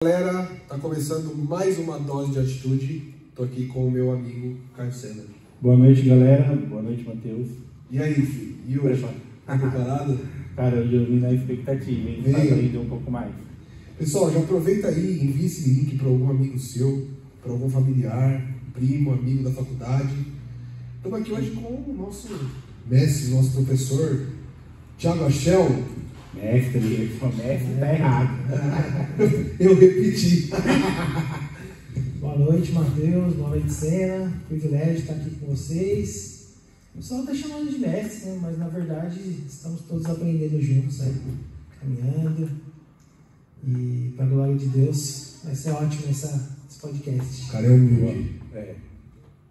Galera, tá começando mais uma dose de atitude. Tô aqui com o meu amigo Caio Sena. Boa noite, galera. Boa noite, Matheus. E aí, filho? E hoje? Tá preparado? Cara, eu vim na expectativa, hein? Pra aprender um pouco mais. Pessoal, já aproveita aí e envia esse link para algum amigo seu, para algum familiar, primo, amigo da faculdade. Estamos aqui hoje com o nosso mestre, nosso professor, Thiago Achel. Mestre, tá errado. Eu repeti. Boa noite, Matheus. Boa noite, Sena. Privilégio de estar aqui com vocês. O pessoal está chamando de mestre, né? Mas na verdade estamos todos aprendendo juntos, né? Caminhando. E para a glória de Deus, vai ser ótimo esse podcast. O cara é humilde.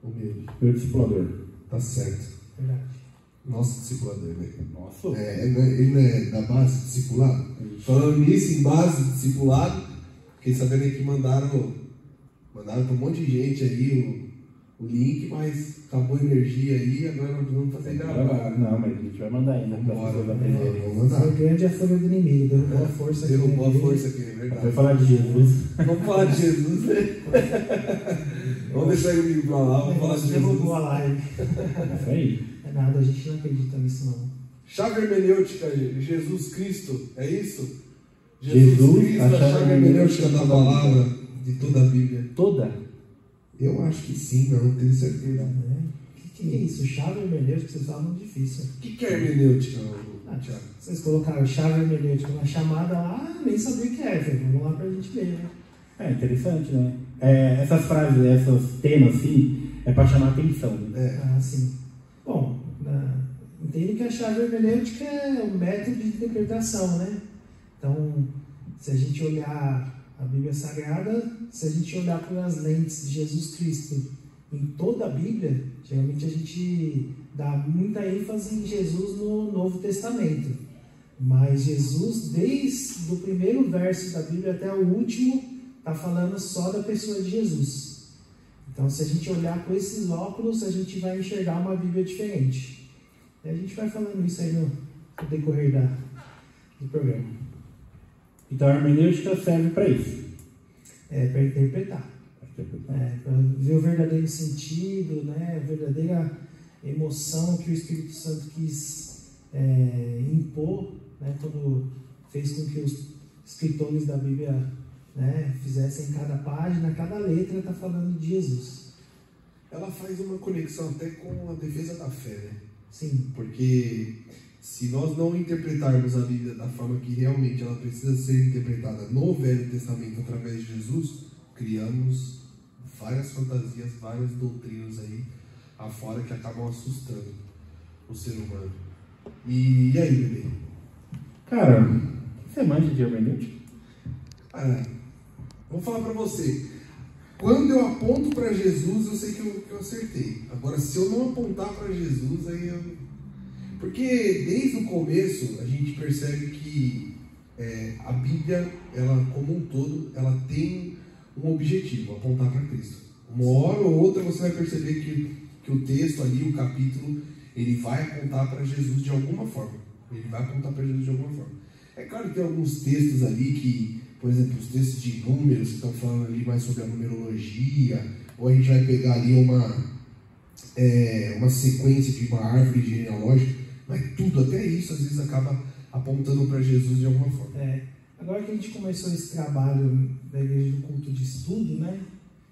Humilde. Meu discipulador. Tá certo. Verdade. Nosso discipulador, né? Nossa. Ele não é da base discipulado? Falando nisso, em base discipulado, fiquei sabendo aí que mandaram para um monte de gente aí o link, mas acabou a energia aí, agora nós vamos fazer gravar. Não, mas a gente vai mandar ainda para as pessoas aprenderem. Vamos mandar. Foi grande a folha do inimigo, derrubou a força aqui. Derrubou a força aqui, é verdade. Vai falar de Jesus. Vamos falar de Jesus, né? Vamos deixar o livro pra lá, vamos falar de Jesus. Derrubou a live. Isso aí. É nada, a gente não acredita nisso não. Chave hermenêutica, Jesus Cristo, é isso? Jesus, Cristo, a chave hermenêutica da palavra, de toda a Bíblia. Toda? Eu acho que sim, não tenho certeza. O que é isso? Chave hermenêutica, vocês falam muito difícil. O que é hermenêutica, Thiago? Vocês colocaram chave hermenêutica na chamada lá, nem sabia o que era. Falei, vamos lá pra gente ver, né? É interessante, né? Essas frases, esses temas, assim, é para chamar atenção. Né? Ah, sim. Bom, entendo que a chave hermenêutica é um método de interpretação, né? Então, se a gente olhar a Bíblia Sagrada, se a gente olhar pelas lentes de Jesus Cristo em toda a Bíblia, geralmente a gente dá muita ênfase em Jesus no Novo Testamento. Mas Jesus, desde o primeiro verso da Bíblia até o último, está falando só da pessoa de Jesus. Então, se a gente olhar com esses óculos, a gente vai enxergar uma Bíblia diferente. E a gente vai falando isso aí no decorrer do programa. Então a hermenêutica serve para isso. Para interpretar. Para ver o verdadeiro sentido, né? A verdadeira emoção que o Espírito Santo quis impor, né? Quando fez com que os escritores da Bíblia, né, fizessem cada página, cada letra está falando de Jesus. Ela faz uma conexão até com a defesa da fé, né? Sim. Porque se nós não interpretarmos a Bíblia da forma que realmente ela precisa ser interpretada no Velho Testamento através de Jesus, criamos várias fantasias, várias doutrinas aí afora que acabam assustando o ser humano. E aí, bebê? Cara, você manja de hermenêutica? Vou falar pra você. Quando eu aponto para Jesus, eu sei que eu acertei. Agora, se eu não apontar para Jesus, aí eu... Porque desde o começo a gente percebe que a Bíblia, ela como um todo, ela tem um objetivo, apontar para Cristo. Uma hora ou outra você vai perceber que o texto ali, o capítulo, ele vai apontar para Jesus de alguma forma. Ele vai apontar para Jesus de alguma forma. É claro que tem alguns textos ali que, por exemplo, os textos de números que estão falando ali mais sobre a numerologia, ou a gente vai pegar ali uma sequência de uma árvore genealógica, mas tudo, até isso, às vezes acaba apontando para Jesus de alguma forma. Agora que a gente começou esse trabalho da Igreja do Culto de Estudo, né?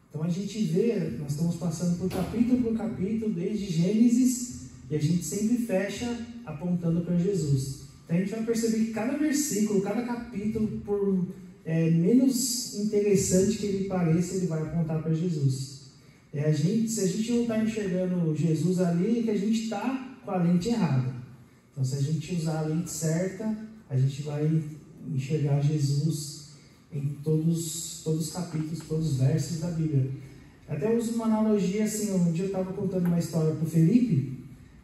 Então a gente vê, nós estamos passando por capítulo, desde Gênesis, e a gente sempre fecha apontando para Jesus. Então a gente vai perceber que cada versículo, cada capítulo, por menos interessante que ele pareça, ele vai apontar para Jesus. Se a gente não está enxergando Jesus ali, é que a gente está com a lente errada. Então, se a gente usar a lente certa, a gente vai enxergar Jesus em todos os capítulos, todos os versos da Bíblia. Até uso uma analogia assim, um dia eu estava contando uma história para o Felipe,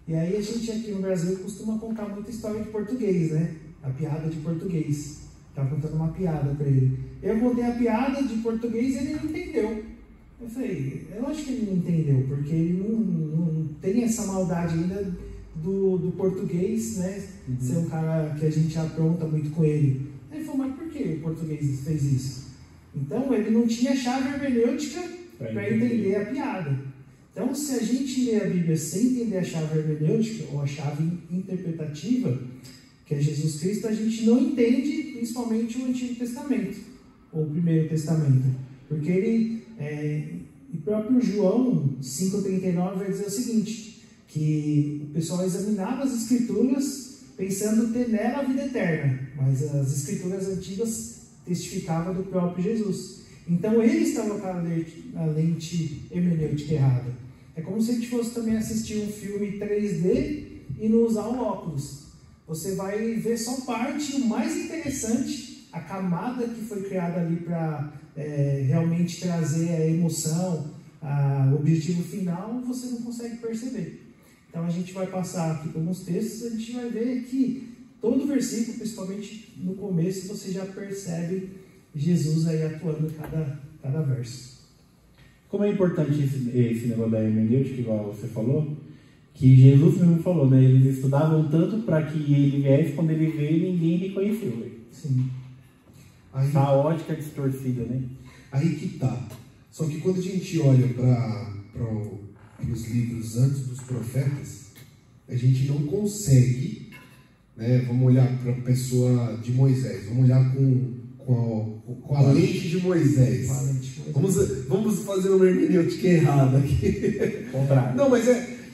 e aí a gente aqui no Brasil costuma contar muita história de português, né? A piada de português. Estava contando uma piada para ele. Eu contei a piada de português e ele não entendeu. Eu falei, eu acho que ele não entendeu, porque ele não tem essa maldade ainda do português, né? Ser um cara que a gente apronta muito com ele. Ele falou, mas por que o português fez isso? Então, ele não tinha chave hermenêutica para entender a piada. Então, se a gente lê a Bíblia sem entender a chave hermenêutica, ou a chave interpretativa, que é Jesus Cristo, a gente não entende principalmente o Antigo Testamento, ou o Primeiro Testamento. Porque ele, o próprio João 5,39 vai dizer o seguinte, que o pessoal examinava as Escrituras pensando ter nela a vida eterna, mas as Escrituras antigas testificavam do próprio Jesus. Então ele estava com a lente hermenêutica errada. É como se a gente fosse também assistir um filme 3D e não usar o óculos. Você vai ver só parte, o mais interessante, a camada que foi criada ali para realmente trazer a emoção, o objetivo final, você não consegue perceber. Então a gente vai passar aqui por alguns textos, a gente vai ver que todo versículo, principalmente no começo, você já percebe Jesus aí atuando em cada verso. Como é importante esse negócio da hermenêutica, igual você falou, que Jesus mesmo falou, né? Eles estudavam tanto para que ele viesse, quando ele veio, ninguém reconheceu. Sim. A ótica distorcida, né? Aí que tá. Só que quando a gente olha para os livros antes dos profetas, a gente não consegue, né? Vamos olhar para a pessoa de Moisés, vamos olhar com a lente de Moisés. Vamos fazer uma hermenêutica errada aqui. Contrário. Não, mas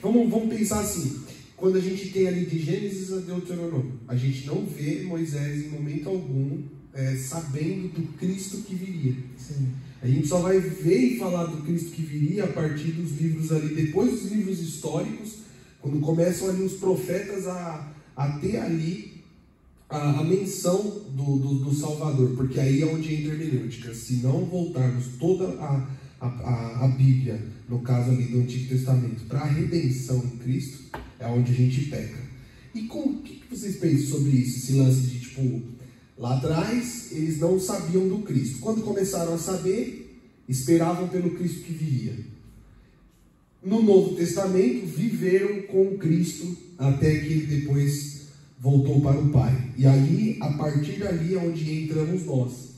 vamos pensar assim. Quando a gente tem ali de Gênesis a Deuteronômio, a gente não vê Moisés em momento algum sabendo do Cristo que viria. Sim. A gente só vai ver e falar do Cristo que viria a partir dos livros ali, depois dos livros históricos, quando começam ali os profetas a ter ali a menção do Salvador, porque aí é onde entra a hermenêutica. Se não voltarmos toda a Bíblia, no caso ali do Antigo Testamento, para a redenção em Cristo, é onde a gente peca. E o que vocês pensam sobre isso? Esse lance de, tipo, lá atrás eles não sabiam do Cristo. Quando começaram a saber, esperavam pelo Cristo que viria. No Novo Testamento, viveram com o Cristo até que ele depois voltou para o Pai. E ali, a partir dali, é onde entramos nós,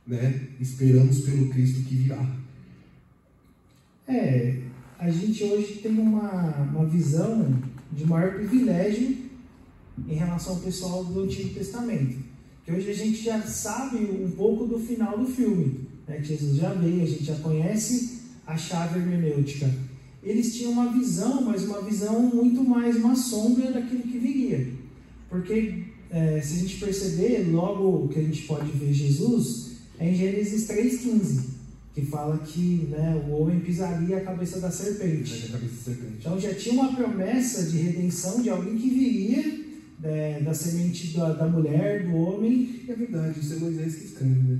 né? Esperamos pelo Cristo que virá. A gente hoje tem uma visão de maior privilégio em relação ao pessoal do Antigo Testamento. Que hoje a gente já sabe um pouco do final do filme, né? Que Jesus já veio, a gente já conhece a chave hermenêutica. Eles tinham uma visão, mas uma visão muito mais uma sombra daquilo que viria. Porque se a gente perceber, logo que a gente pode ver Jesus, é em Gênesis 3,15, que fala que, né, o homem pisaria a cabeça da serpente. Então já tinha uma promessa de redenção de alguém que viria da semente da mulher, do homem. É verdade, isso é Moisés que escreve, né?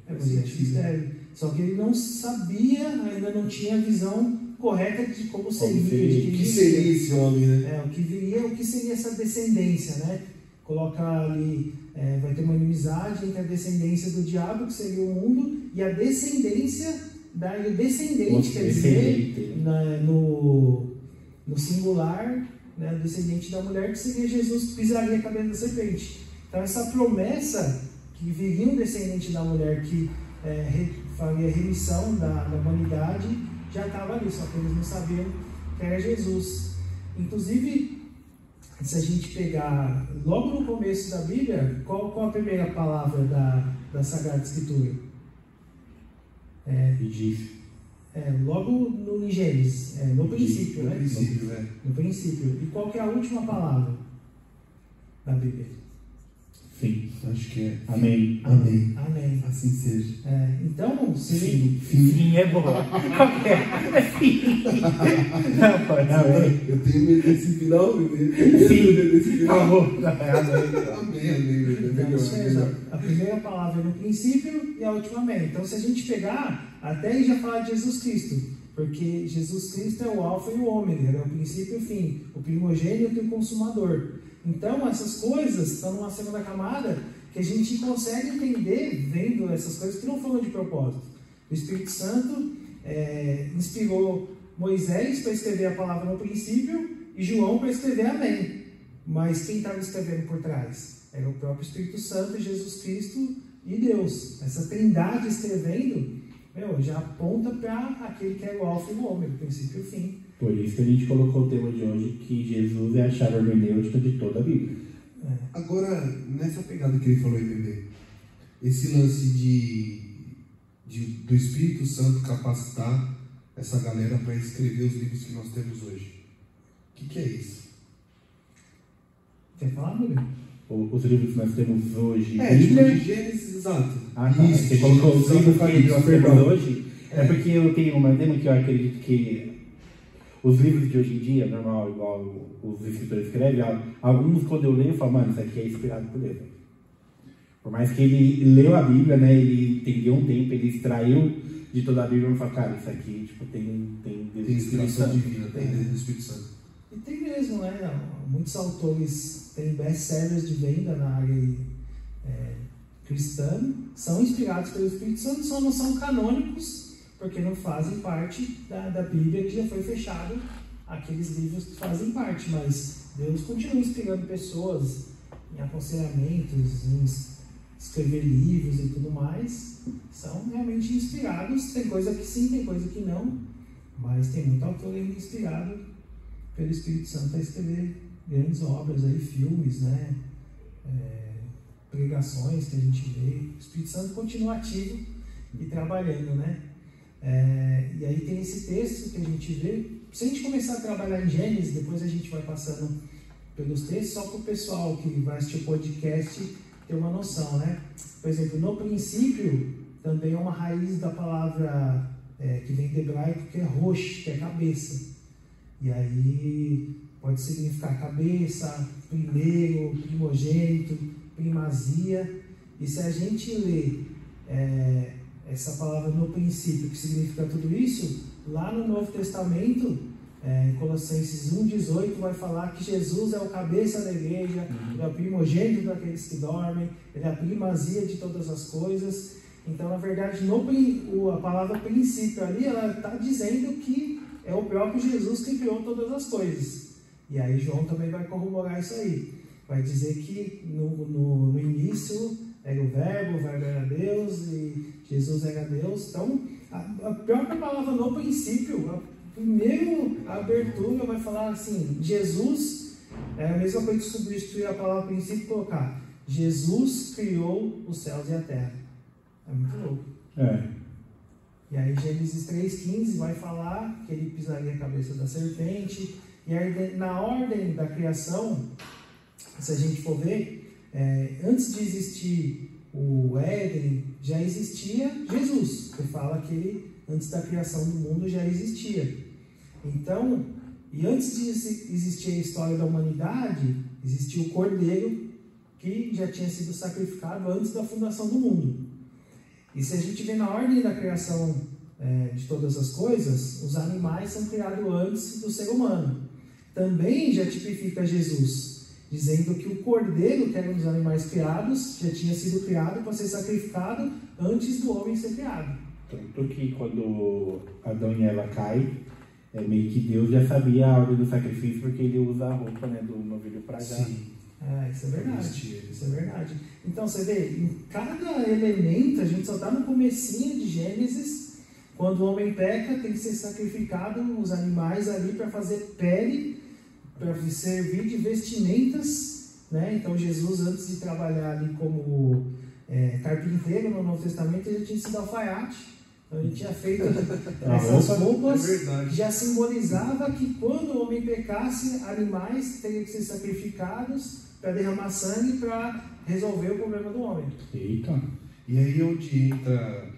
É Moisés que escreve. Só que ele não sabia, ainda não tinha a visão correta de como seria. O que seria esse homem, né? O que viria, o que seria essa descendência, né? Coloca ali, vai ter uma inimizade entre a descendência do diabo, que seria o mundo, e a descendência o descendente, quer dizer, no singular, né, descendente da mulher, que seria Jesus, que pisaria a cabeça da serpente. Então essa promessa que viria um descendente da mulher que faria remissão da humanidade, já estava ali, só que eles não sabiam que era Jesus. Inclusive, se a gente pegar logo no começo da Bíblia, qual a primeira palavra da Sagrada Escritura? Logo no Gênesis, no princípio, né? No princípio. E qual que é a última palavra da Bíblia? Fim. Acho que é. Amém. Amém. Amém. Assim seja. Então, Fim é bom. É fim. Não, pode ser. Eu tenho medo desse final, Sim. Amém. A primeira palavra é no princípio e a última amém. Então, se a gente pegar, até aí já fala de Jesus Cristo. Porque Jesus Cristo é o alfa e o ômega, é o princípio e o fim, o primogênito e o consumador. Então, essas coisas estão numa segunda camada que a gente consegue entender vendo essas coisas que não foram de propósito. O Espírito Santo inspirou Moisés para escrever a palavra no princípio e João para escrever amém. Mas quem estava escrevendo por trás? Era o próprio Espírito Santo e Jesus Cristo e Deus. Essa trindade escrevendo, já aponta para aquele que é o alfa e o ômega, o princípio e o fim. Por isso que a gente colocou o tema de hoje, que Jesus é a chave hermenêutica de toda a Bíblia. Agora, nessa pegada que ele falou aí, bebê, esse lance do Espírito Santo capacitar essa galera para escrever os livros que nós temos hoje, o que é isso? Quer falar, Murilo? Os livros que nós temos hoje. Tipo de Gênesis, exato. Tá. Você colocou os livros que nós temos hoje. É porque eu tenho uma tema que eu acredito que os livros de hoje em dia, normal, igual os escritores escrevem, alguns quando eu leio, eu falo, mano, isso aqui é inspirado por Deus. Por mais que ele leu a Bíblia, né, ele entendeu um tempo, ele extraiu de toda a Bíblia e falou, cara, isso aqui tipo, tem inspiração divina, tem do Espírito Santo. E tem mesmo, né? Muitos autores têm best-sellers de venda na área cristã, são inspirados pelo Espírito Santo, só não são canônicos, porque não fazem parte da Bíblia, que já foi fechado aqueles livros que fazem parte, mas Deus continua inspirando pessoas em aconselhamentos, em escrever livros e tudo mais, são realmente inspirados, tem coisa que sim, tem coisa que não, mas tem muito autor ainda inspirado pelo Espírito Santo a escrever grandes obras, aí, filmes, né? Pregações que a gente vê. O Espírito Santo continua ativo e trabalhando, né? E aí tem esse texto que a gente vê. Se a gente começar a trabalhar em Gênesis, depois a gente vai passando pelos textos, só para o pessoal que vai assistir o podcast ter uma noção, né? Por exemplo, no princípio, também é uma raiz da palavra que vem do hebraico, que é rosh, que é cabeça. E aí pode significar cabeça, primeiro, primogênito, primazia. E se a gente lê essa palavra no princípio, que significa tudo isso, lá no Novo Testamento, em Colossenses 1,18, vai falar que Jesus é o cabeça da igreja, ele é o primogênito daqueles que dormem, ele é a primazia de todas as coisas. Então, na verdade, a palavra princípio ali, ela está dizendo que é o próprio Jesus que criou todas as coisas. E aí João também vai corroborar isso aí. Vai dizer que no início era o verbo era Deus e Jesus era Deus. Então, a própria palavra no princípio, a primeira abertura vai falar assim, Jesus, é a mesma coisa de substituir a palavra princípio e colocar Jesus criou os céus e a terra. É muito louco. E aí Gênesis 3,15 vai falar que ele pisaria a cabeça da serpente. E aí na ordem da criação, se a gente for ver, antes de existir o Éden, já existia Jesus. Que fala que ele, antes da criação do mundo, já existia. Então, e antes de existir a história da humanidade, existia o Cordeiro, que já tinha sido sacrificado antes da fundação do mundo. E se a gente vê na ordem da criação de todas as coisas, os animais são criados antes do ser humano. Também já tipifica Jesus, dizendo que o cordeiro, que era um dos animais criados, já tinha sido criado para ser sacrificado antes do homem ser criado. Tanto que quando Adão e Eva caem, meio que Deus já sabia a ordem do sacrifício, porque ele usa a roupa, né, do novilho para já. Sim. Isso é verdade. Isso é verdade. Então, você vê, em cada elemento, a gente só está no comecinho de Gênesis, quando o homem peca, tem que ser sacrificado os animais ali para fazer pele, para servir de vestimentas, né? Então, Jesus, antes de trabalhar ali como carpinteiro no Novo Testamento, ele tinha sido alfaiate. Então, ele tinha feito essas roupas, já simbolizava que quando o homem pecasse, animais teriam que ser sacrificados para derramar sangue para resolver o problema do homem. Eita! E aí onde entra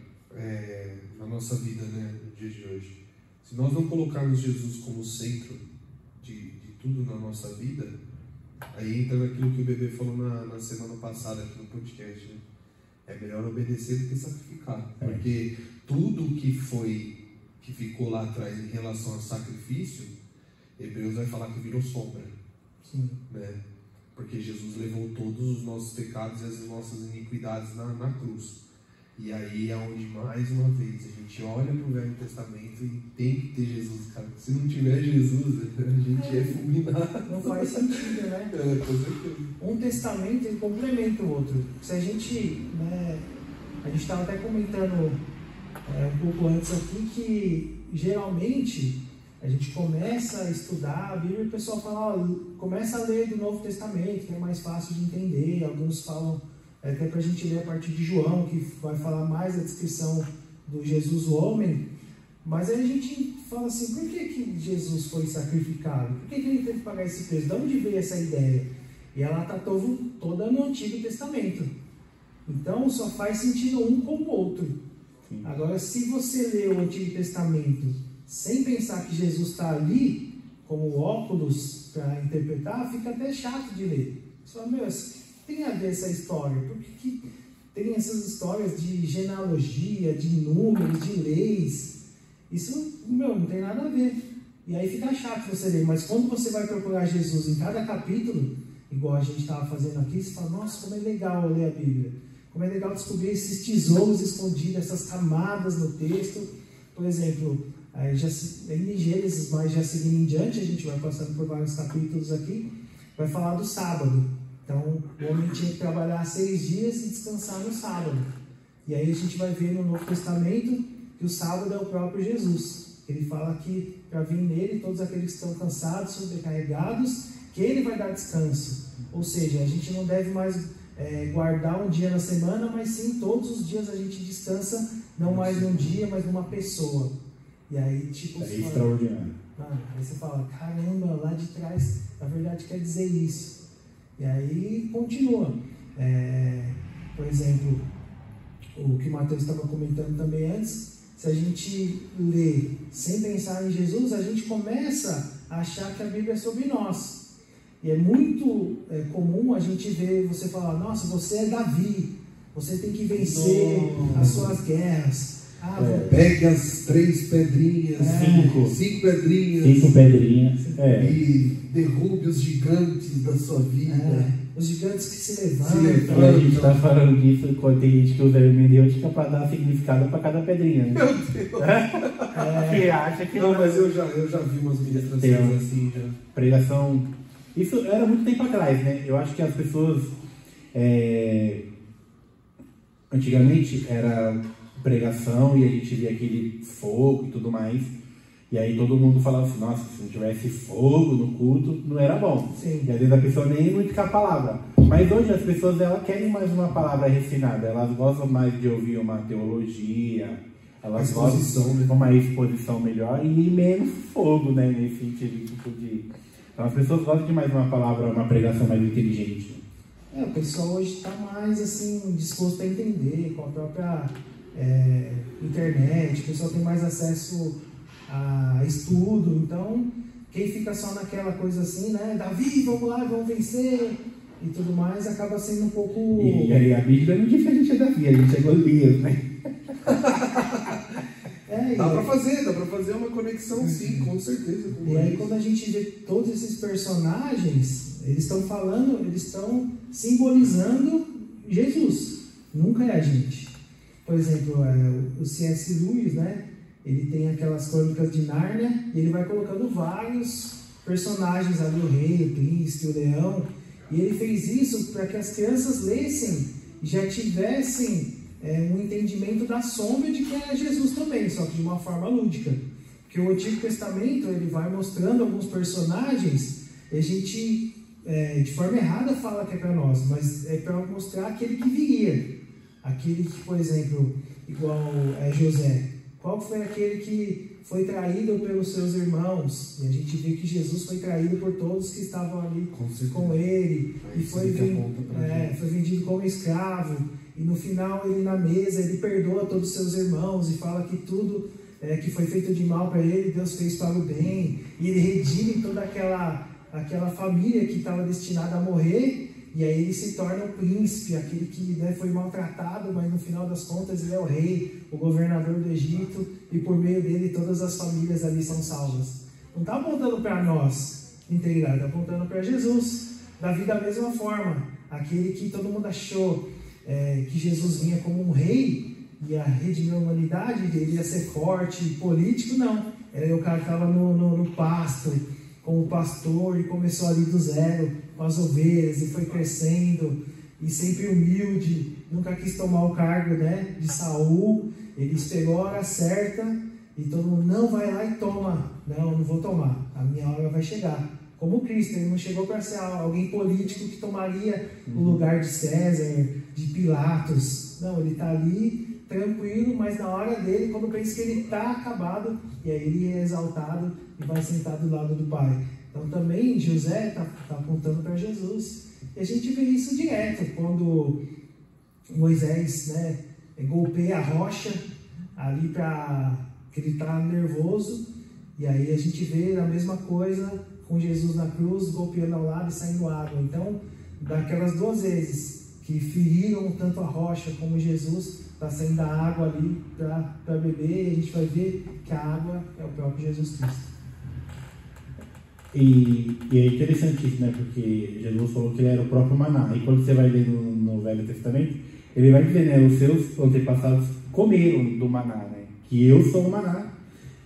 na nossa vida, né, no dia de hoje? Se nós não colocarmos Jesus como centro de tudo na nossa vida, aí entra naquilo que o bebê falou na semana passada aqui no podcast, né? É melhor obedecer do que sacrificar, porque tudo que ficou lá atrás em relação ao sacrifício, Hebreus vai falar que virou sombra. Sim. Né? Porque Jesus levou todos os nossos pecados e as nossas iniquidades na cruz. E aí é onde, mais uma vez, a gente olha para o Velho Testamento e tem que ter Jesus, cara. Se não tiver Jesus, a gente é fulminado. Não faz sentido, né? Com certeza. Um testamento ele complementa o outro. Se a gente A gente estava até comentando um pouco antes aqui que geralmente a gente começa a estudar a Bíblia e o pessoal fala, ó, começa a ler do Novo Testamento, que é mais fácil de entender. Alguns falam até para a gente ler a partir de João, que vai falar mais a descrição do Jesus o homem. Mas aí a gente fala assim, por que Jesus foi sacrificado? Por que ele teve que pagar esse preço? De onde veio essa ideia? E ela está toda no Antigo Testamento. Então só faz sentido um com o outro. Sim. Agora, se você lê o Antigo Testamento sem pensar que Jesus está ali como óculos para interpretar, fica até chato de ler. Você fala, meu, tem a ver essa história? Por que tem essas histórias de genealogia, de números, de leis? Isso, meu, não tem nada a ver. E aí fica chato você ler. Mas quando você vai procurar Jesus em cada capítulo, igual a gente estava fazendo aqui, você fala, nossa, como é legal ler a Bíblia. Como é legal descobrir esses tesouros escondidos, essas camadas no texto. Por exemplo, em Gênesis, mas já seguindo em diante, a gente vai passando por vários capítulos aqui, vai falar do sábado. Então, o homem tinha que trabalhar 6 dias e descansar no sábado. E aí a gente vai ver no Novo Testamento que o sábado é o próprio Jesus. Ele fala que para vir nele todos aqueles que estão cansados, sobrecarregados, que ele vai dar descanso. Ou seja, a gente não deve mais guardar um dia na semana, mas sim todos os dias a gente descansa, não mais num dia, mas numa pessoa. E aí, tipo, é extraordinário. Aí você fala, caramba, lá de trás, na verdade quer dizer isso. E aí continua. Por exemplo, o que o Mateus estava comentando também antes, se a gente lê sem pensar em Jesus, a gente começa a achar que a Bíblia é sobre nós. E é muito comum a gente ver você falar, nossa, você é Davi, você tem que vencer as suas guerras. Pegue as 3 pedrinhas, 5 pedrinhas. 5 pedrinhas. E derrube os gigantes da sua vida. Os gigantes que se levantam. A gente está falando disso quando tem gente que usa hermenêutica para dar significado para cada pedrinha. Né? Meu Deus! Que acha que. Não, mas eu já vi umas ministrações assim. Já. Pregação. Isso era muito tempo atrás, né? Eu acho que as pessoas. Antigamente era pregação e a gente via aquele fogo e tudo mais. E aí todo mundo falava assim, nossa, se não tivesse fogo no culto, não era bom. Sim. E às vezes a pessoa nem ia muito com a palavra. Mas hoje as pessoas elas querem mais uma palavra refinada, elas gostam mais de ouvir uma teologia, elas gostam de uma exposição melhor e menos fogo, né, nesse sentido tipo de... Então as pessoas gostam de mais uma palavra, uma pregação mais inteligente. O pessoal hoje está mais assim, disposto a entender com a própria internet, o pessoal tem mais acesso a estudo, então quem fica só naquela coisa assim, né, Davi, vamos lá, vamos vencer e tudo mais, acaba sendo um pouco... E aí a Bíblia não diz que a gente é Davi, a gente é Golias, né? Dá pra fazer uma conexão sim, com certeza. E aí quando a gente vê todos esses personagens, eles estão simbolizando Jesus, nunca é a gente. Por exemplo, o C.S. Lewis, né? Ele tem aquelas crônicas de Nárnia e ele vai colocando vários personagens ali, o rei, o príncipe, o leão. E ele fez isso para que as crianças lessem e já tivessem um entendimento da sombra de quem era Jesus também, só que de uma forma lúdica. Porque o Antigo Testamento ele vai mostrando alguns personagens e a gente, de forma errada, fala que é para nós, mas é para mostrar aquele que viria. Aquele que, por exemplo, igual José. Qual foi aquele que foi traído pelos seus irmãos? E a gente vê que Jesus foi traído por todos que estavam ali com ele. E foi vendido como escravo. E no final, ele na mesa, ele perdoa todos os seus irmãos e fala que tudo que foi feito de mal para ele, Deus fez para o bem. E ele redime toda aquela família que estava destinada a morrer. E aí ele se torna o príncipe, aquele que foi maltratado, mas no final das contas ele é o rei, o governador do Egito, e por meio dele todas as famílias ali são salvas. Não está apontando para nós, integridade, está apontando para Jesus. Davi da mesma forma, aquele que todo mundo achou que Jesus vinha como um rei, ia redimir a humanidade, ele ia ser forte, político, não. O cara estava no pasto, como pastor, e começou ali do zero, com as ovelhas, e foi crescendo, e sempre humilde, nunca quis tomar o cargo, né, de Saul. Ele esperou a hora certa e todo mundo, não, vai lá e toma. Não, eu não vou tomar, a minha hora vai chegar. Como Cristo, ele não chegou para ser alguém político que tomaria o lugar de César, de Pilatos. Não, ele está ali tranquilo, mas na hora dele, quando pensa que ele está acabado, e aí ele é exaltado e vai sentar do lado do Pai. Então também José está apontando para Jesus. E a gente vê isso direto, quando Moisés, né, golpeia a rocha ali que ele está nervoso, e aí a gente vê a mesma coisa com Jesus na cruz, golpeando ao lado e saindo água. Então, daquelas 2 vezes que feriram tanto a rocha como Jesus, está saindo a água ali para beber, e a gente vai ver que a água é o próprio Jesus Cristo. E é interessante isso, né? Porque Jesus falou que ele era o próprio maná. E quando você vai ler no Velho Testamento, ele vai dizer, né? Os seus antepassados comeram do maná, né? Que eu sou o maná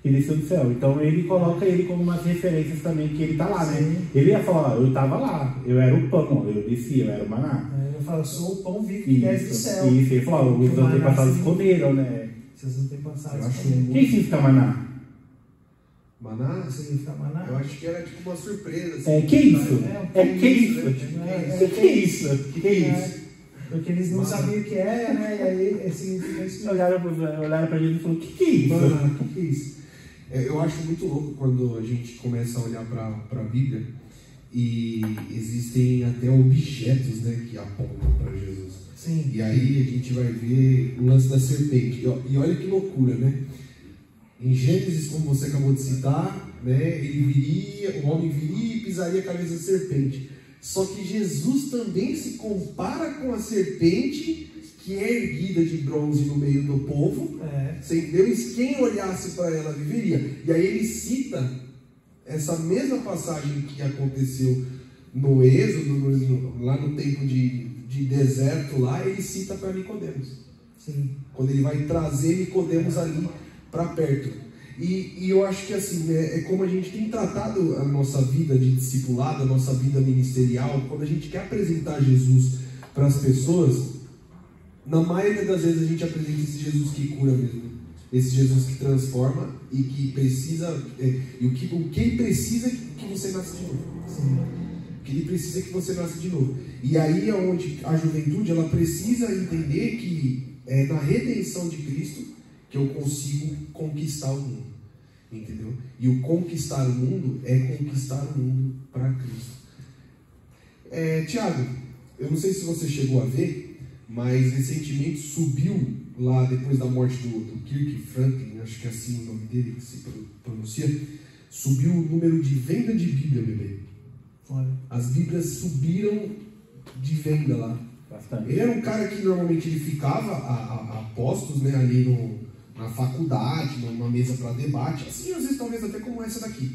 que desceu do céu. Então ele coloca ele como umas referências também, que ele tá lá, né? Ele ia falar, eu tava lá, eu era o pão, eu descia, eu era o maná. Ele fala, sou o pão vivo que desce do céu. Isso, ele falou, os antepassados comeram, né? Seus antepassados comeram. Quem significa maná? Maná? Significa maná? Eu acho que era tipo uma surpresa. Assim, Que isso? Que isso? Porque eles não sabiam o que era, né? E aí significa isso. Olharam pra gente e falaram, que é isso? Maná, que é isso? Eu acho muito louco quando a gente começa a olhar para a Bíblia e existem até objetos, né, que apontam para Jesus. Sim. E aí a gente vai ver o lance da serpente. E olha que loucura, né? Em Gênesis, como você acabou de citar, né, o homem viria e pisaria a cabeça da serpente. Só que Jesus também se compara com a serpente que é erguida de bronze no meio do povo. Você entendeu? E quem olhasse para ela viveria. E aí ele cita essa mesma passagem que aconteceu no Êxodo, lá no tempo de deserto, lá ele cita para Nicodemos. Sim. Quando ele vai trazer Nicodemos ali para perto. E eu acho que assim, né, é como a gente tem tratado a nossa vida de discipulado, a nossa vida ministerial. Quando a gente quer apresentar Jesus para as pessoas, na maioria das vezes a gente apresenta esse Jesus que cura mesmo, esse Jesus que transforma e que precisa, e o que ele precisa é que você nasça de novo. Sim. O que ele precisa é que você nasça de novo. E aí é onde a juventude ela precisa entender que é na redenção de Cristo que eu consigo conquistar o mundo, entendeu? E o conquistar o mundo é conquistar o mundo para Cristo. Tiago, eu não sei se você chegou a ver, mas recentemente subiu lá, depois da morte do Kirk Franklin, acho que é assim o nome dele que se pronuncia, subiu o número de venda de Bíblia, bebê. Olha. As Bíblias subiram de venda lá. Bastante. Ele era um cara que normalmente ele ficava a postos, né, ali na faculdade, numa mesa para debate, assim, às vezes talvez até como essa daqui.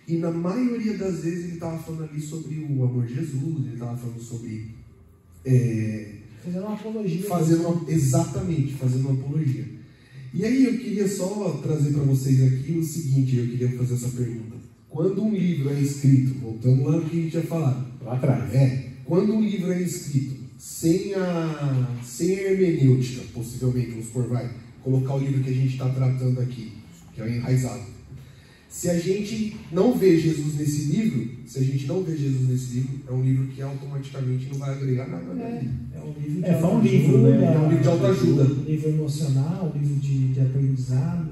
E na maioria das vezes ele estava falando ali sobre o amor de Jesus, ele estava falando sobre... Fazendo uma apologia. Exatamente, fazendo uma apologia. E aí eu queria só trazer para vocês aqui o seguinte, eu queria fazer essa pergunta. Quando um livro é escrito, voltando lá no que a gente tinha falado, lá atrás, quando um livro é escrito sem a hermenêutica, possivelmente, vamos supor, colocar o livro que a gente está tratando aqui, que é o Enraizado. Se a gente não vê Jesus nesse livro, é um livro que automaticamente não vai agregar nada na vida. É um livro de só um livro, né? É um livro de autoajuda. Um livro emocional, um livro de aprendizado.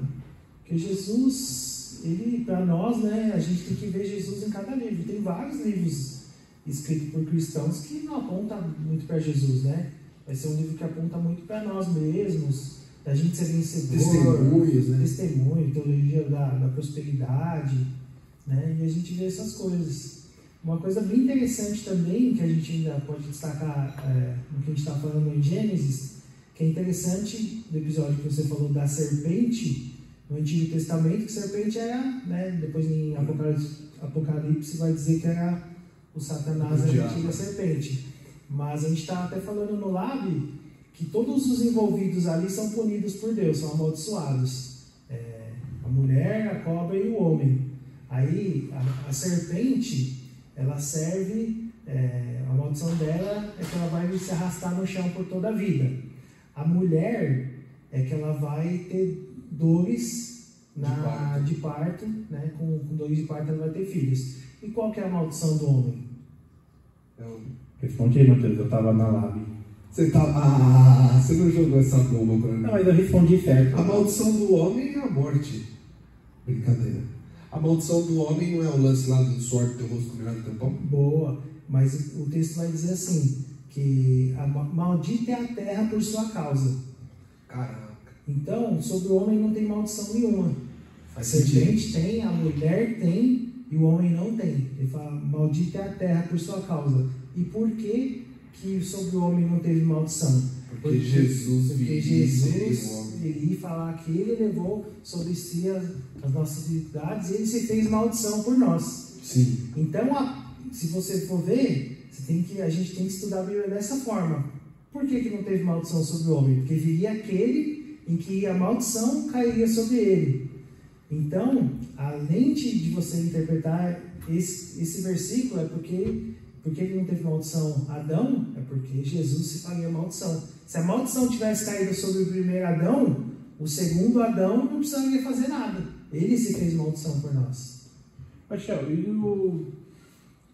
Porque Jesus, ele, para nós, né, a gente tem que ver Jesus em cada livro. Tem vários livros escritos por cristãos que não apontam muito para Jesus, né? Vai ser um livro que aponta muito para nós mesmos, da gente ser vencedor, testemunhos, né? Testemunho, teologia da prosperidade, né? E a gente vê essas coisas. Uma coisa bem interessante também, que a gente ainda pode destacar no que a gente está falando em Gênesis, que é interessante do episódio que você falou da serpente, no Antigo Testamento, que serpente era, né, depois em Apocalipse vai dizer que era o Satanás, a antiga serpente. Mas a gente está até falando no Lab que todos os envolvidos ali são punidos por Deus, são amaldiçoados. A mulher, a cobra e o homem. Aí a serpente, ela serve A maldição dela é que ela vai se arrastar no chão por toda a vida. A mulher é que ela vai ter dores de parto, né? Com dores de parto ela vai ter filhos. E qual que é a maldição do homem? Responde aí, Matheus, eu estava na lab. Você não jogou essa bomba pra mim. Não, mas eu respondi certo. A maldição do homem é a morte. Brincadeira. A maldição do homem não é o lance lá do suor do teu rosto combinado do teu pão? Boa, mas o texto vai dizer assim, que maldita é a terra por sua causa. Caraca. Então, sobre o homem não tem maldição nenhuma. A Faz serpente tem, a mulher tem e o homem não tem. Ele fala, maldita é a terra por sua causa. E por que sobre o homem não teve maldição? Porque Jesus iria falar que ele levou sobre si as nossas dificuldades e ele se fez maldição por nós. Sim. Então, se você for ver, a gente tem que estudar a Bíblia dessa forma. Por que não teve maldição sobre o homem? Porque viria aquele em que a maldição cairia sobre ele. Então, além de você interpretar esse versículo, é porque ele não teve maldição Adão, é porque Jesus se faria maldição. Se a maldição tivesse caído sobre o primeiro Adão, o segundo Adão não precisaria fazer nada. Ele se fez maldição por nós. Michel,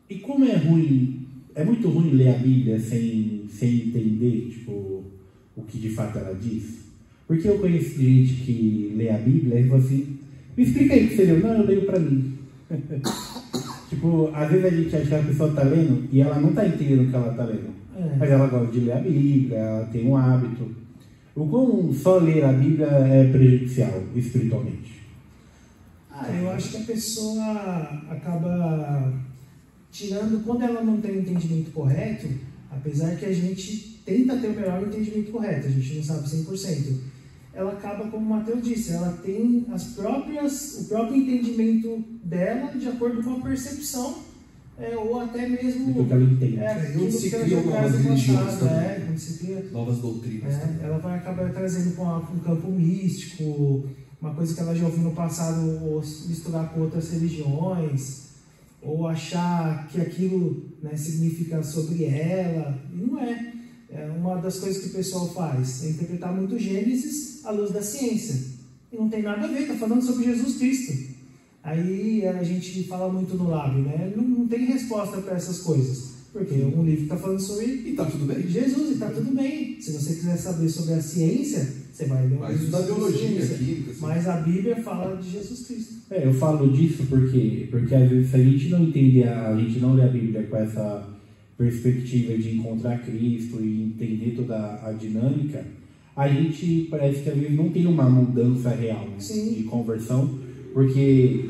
e como é ruim, é muito ruim ler a Bíblia sem entender, tipo, o que de fato ela diz? Porque eu conheço gente que lê a Bíblia e fala assim, me explica aí o que você leu. Não, eu leio pra mim. Tipo, às vezes a gente acha que a pessoa está lendo e ela não está entendendo o que ela está lendo. Mas ela gosta de ler a Bíblia, ela tem um hábito. O quão só ler a Bíblia é prejudicial espiritualmente? Eu acho que a pessoa acaba tirando, quando ela não tem o entendimento correto, apesar que a gente tenta ter o melhor entendimento correto, a gente não sabe 100%. Ela acaba, como o Matheus disse, ela tem o próprio entendimento dela de acordo com a percepção, ou até mesmo do que ela entende. Onde se criam novas religiões também. Novas doutrinas também. Ela vai acabar trazendo para um campo místico, uma coisa que ela já ouviu no passado, ou misturar com outras religiões, ou achar que aquilo, né, significa sobre ela, e não é. Uma das coisas que o pessoal faz é interpretar muito Gênesis à luz da ciência. E não tem nada a ver, está falando sobre Jesus Cristo. Aí a gente fala muito no lábio, né? Não tem resposta para essas coisas. Porque um livro está falando sobre e está tudo bem. Jesus, e está tudo bem. Se você quiser saber sobre a ciência, você vai ler um livro estudar biologia, química. Mas a Bíblia fala de Jesus Cristo. Eu falo disso porque às vezes se a gente não entende, a gente não lê a Bíblia com essa perspectiva de encontrar Cristo e entender toda a dinâmica, a gente parece que às vezes não tem uma mudança real, né, de conversão, porque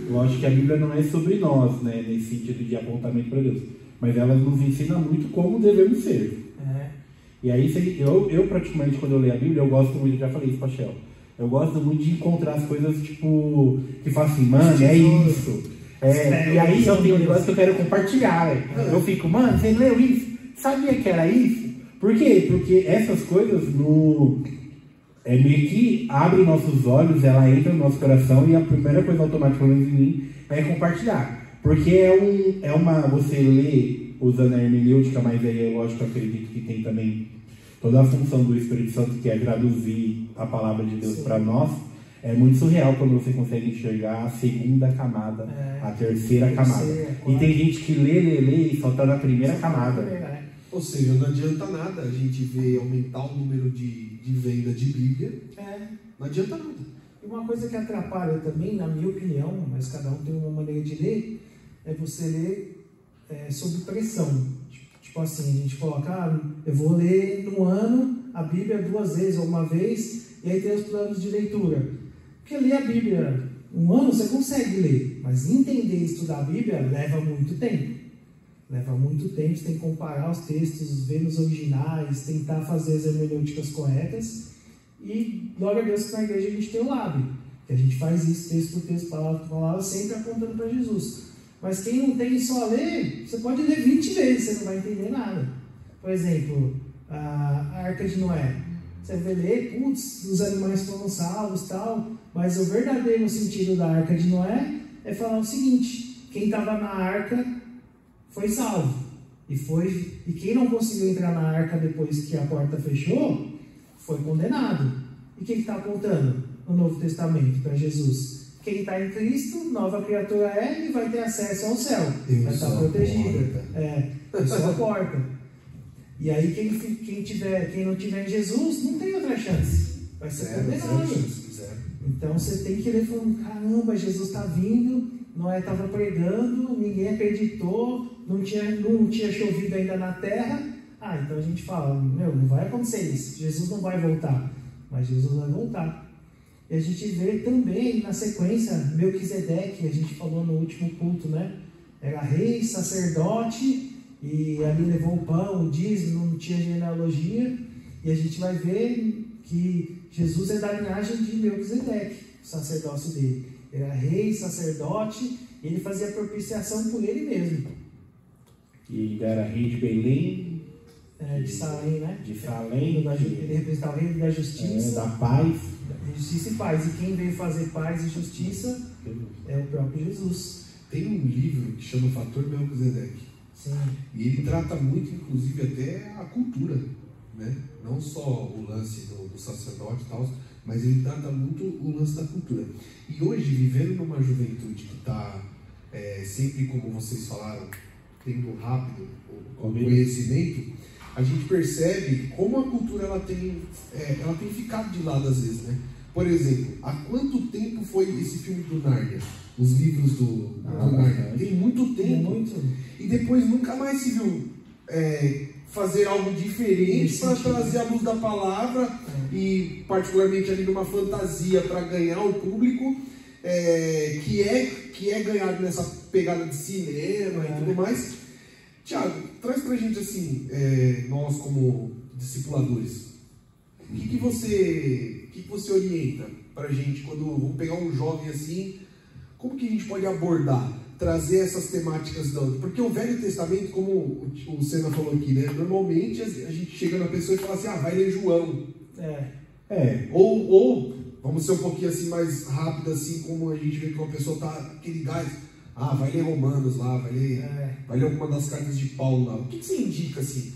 lógico que a Bíblia não é sobre nós, né, nesse sentido de apontamento para Deus, mas ela nos ensina muito como devemos ser. E aí eu praticamente, quando eu leio a Bíblia, eu gosto muito, já falei isso para a Shell, eu gosto muito de encontrar as coisas tipo que falam assim, mano, é isso. E aí eu tenho um negócio que eu quero compartilhar. Eu fico, mano, você leu isso? Sabia que era isso? Por quê? Porque essas coisas meio que abrem nossos olhos, ela entra no nosso coração e a primeira coisa automática em mim é compartilhar. Porque você lê usando a hermenêutica, mas aí eu acredito que tem também toda a função do Espírito Santo, que é traduzir a palavra de Deus para nós. É muito surreal quando você consegue enxergar a segunda camada, a terceira camada. E tem gente que lê e só está na primeira camada. Ou seja, não adianta nada a gente ver aumentar o número de venda de Bíblia. Não adianta nada. E uma coisa que atrapalha também, na minha opinião, mas cada um tem uma maneira de ler, é você ler sob pressão. Tipo assim, a gente coloca, eu vou ler no ano a Bíblia 2 vezes ou uma vez, e aí tem os planos de leitura. Porque ler a Bíblia um ano você consegue ler, mas entender e estudar a Bíblia leva muito tempo. Leva muito tempo, você tem que comparar os textos, ver nos originais, tentar fazer as hermenêuticas corretas. E glória a Deus que na igreja a gente tem o lábio, que a gente faz isso texto por texto, palavra por palavra, sempre apontando para Jesus. Mas quem não tem só ler, você pode ler 20 vezes, você não vai entender nada. Por exemplo, a Arca de Noé. Você vai ler, os animais foram salvos e tal, mas o verdadeiro sentido da Arca de Noé é falar o seguinte: quem estava na arca foi salvo, E quem não conseguiu entrar na arca depois que a porta fechou, foi condenado. E quem está apontando no Novo Testamento para Jesus? Quem está em Cristo, nova criatura é e vai ter acesso ao céu. Vai estar protegido. É só a porta. E aí quem não tiver em Jesus, não tem outra chance. Vai ser condenado. Então você tem que ler falando, caramba, Jesus está vindo, Noé estava pregando, ninguém acreditou, não tinha chovido ainda na terra. Então a gente fala, não vai acontecer isso, Jesus não vai voltar. Mas Jesus vai voltar. E a gente vê também na sequência, Melquisedeque, a gente falou no último culto, né? Era rei, sacerdote, e ali levou o pão, o dízimo, não tinha genealogia. E a gente vai ver que Jesus é da linhagem de Melquisedeque, o sacerdócio dele. Era rei, sacerdote, e ele fazia propiciação por ele mesmo. E era rei de Belém. De Salém, né? De Salém. Ele representava o reino da justiça. Da paz. Justiça e paz. E quem veio fazer paz e justiça é o próprio Jesus. Tem um livro que chama Fator Melquisedeque. Sim. E ele trata muito, inclusive, até a cultura, né? Não só o lance do sacerdote e tal, mas ele trata muito o lance da cultura. E hoje, vivendo numa juventude que está sempre, como vocês falaram, tendo rápido o conhecimento, a gente percebe como a cultura ela tem ficado de lado às vezes, né? Por exemplo, há quanto tempo foi esse filme do Nárnia? Os livros do Nárnia? Tem muito tempo. E depois nunca mais se viu fazer algo diferente para trazer a luz da palavra e particularmente ali numa fantasia para ganhar o público que é ganhado nessa pegada de cinema e tudo mais. Tiago, traz pra gente assim, nós como discipuladores, o que você orienta pra gente quando vamos pegar um jovem assim, como que a gente pode abordar, trazer essas temáticas porque o Velho Testamento, como o Senna falou aqui, né, normalmente a gente chega na pessoa e fala assim, vai ler João. Ou vamos ser um pouquinho assim mais rápido, assim como a gente vê que uma pessoa tá aquele gás. Vai ler Romanos lá, vai ler alguma das cartas de Paulo lá. O que você indica, assim,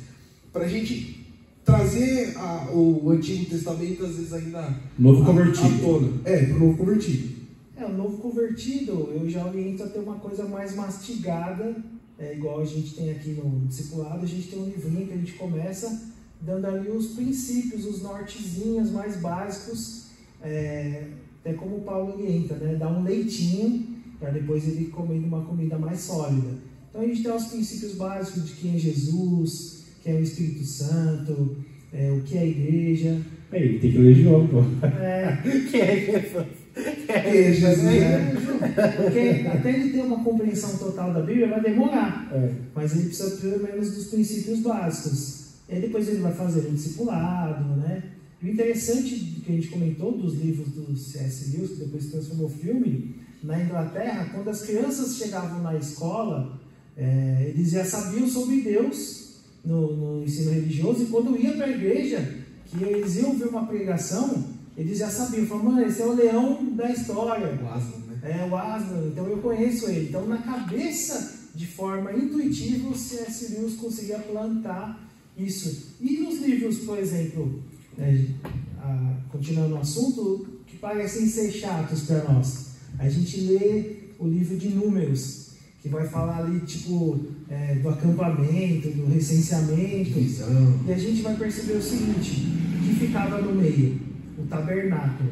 para a gente trazer o Antigo Testamento, às vezes ainda novo convertido. À tona? Para o novo convertido. O novo convertido, eu já oriento a ter uma coisa mais mastigada, igual a gente tem aqui no discipulado, a gente tem um livrinho que a gente começa dando ali os princípios, os nortezinhos mais básicos, até como o Paulo orienta, né? Dá um leitinho, para depois ele comer uma comida mais sólida. Então a gente tem os princípios básicos de quem é Jesus, quem é o Espírito Santo, o que é a igreja. Ele tem que ler João, pô. Quem é Jesus? Porque até ele ter uma compreensão total da Bíblia vai demorar. Mas ele precisa pelo menos dos princípios básicos. E aí depois ele vai fazer um discipulado, né? E o interessante que a gente comentou dos livros do C.S. Lewis, que depois se transformou filme, na Inglaterra, quando as crianças chegavam na escola, eles já sabiam sobre Deus no ensino religioso, e quando ia para a igreja, que eles iam ver uma pregação, eles já sabiam, falavam, esse é o leão da história. O Aslan, né? O Aslan, então eu conheço ele. Então, na cabeça, de forma intuitiva, o C.S. Lewis conseguia plantar isso. E nos livros, por exemplo, continuando o assunto, que parecem ser chatos para nós, a gente lê o livro de Números, que vai falar ali, do acampamento, do recenseamento, e a gente vai perceber o seguinte, que ficava no meio, o tabernáculo.